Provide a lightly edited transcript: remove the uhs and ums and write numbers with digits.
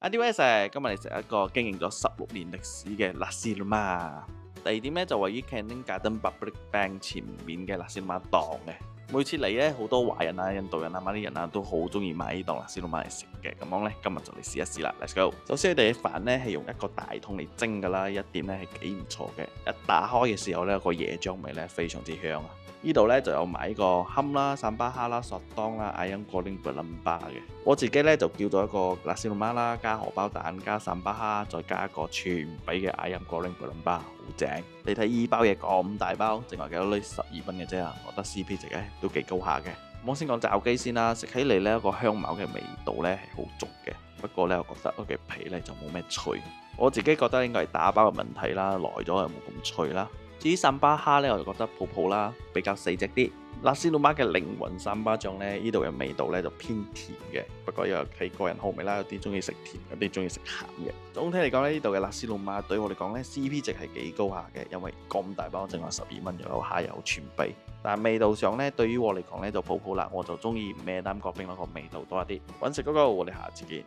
Adidas，今日嚟食一個經營咗16年歷史嘅 Nasi Lemak。第二點咧就位於 Canning Garden Public Bank 前面嘅 Nasi Lemak 檔嘅。每次嚟咧，好多華人啊、印度人啊、馬來人啊都好中意買呢檔 Nasi Lemak嚟食嘅。咁樣咧，今日就嚟試一試啦。Let's go！首先，佢哋嘅飯咧係用一個大桶嚟蒸㗎啦，一點咧係幾唔錯嘅。一打開嘅時候咧，個椰漿味咧非常之香啊！呢度咧就有買個冚啦、三巴蝦啦、索當啦、ayam goreng berlembah嘅。我自己咧就叫咗一個 Nasi Lemak 啦，加荷包蛋、加三巴蝦，再加一個全髀嘅 ayam goreng berlembah，好正！你睇依包嘢咁大包，淨係幾多呢？12蚊嘅啫啊！我覺得 CP 值咧都幾高下嘅。我先講炸雞先啦，食起嚟咧個香茅嘅味道咧係好足嘅，不過咧我覺得佢嘅皮咧就冇咩脆。我自己覺得應該係打包嘅問題啦，耐咗又冇咁脆啦。至於三巴蝦咧，我就覺得泡泡啦，比較細隻啲。Nasi Lemak 嘅靈魂三巴醬咧，呢度嘅味道咧就偏甜嘅，不過因為睇個人好味啦，有啲中意食甜，有啲中意食鹹嘅。總體嚟講咧，呢度嘅 Nasi Lemak對我嚟講咧 CP 值係幾高下嘅，因為咁大包淨係12蚊，又有蝦又有全髀。但係味道上咧，對於我嚟講咧就泡泡啦，我就中意咩擔角冰嗰個味道多一啲。揾食嗰個，我哋下次見。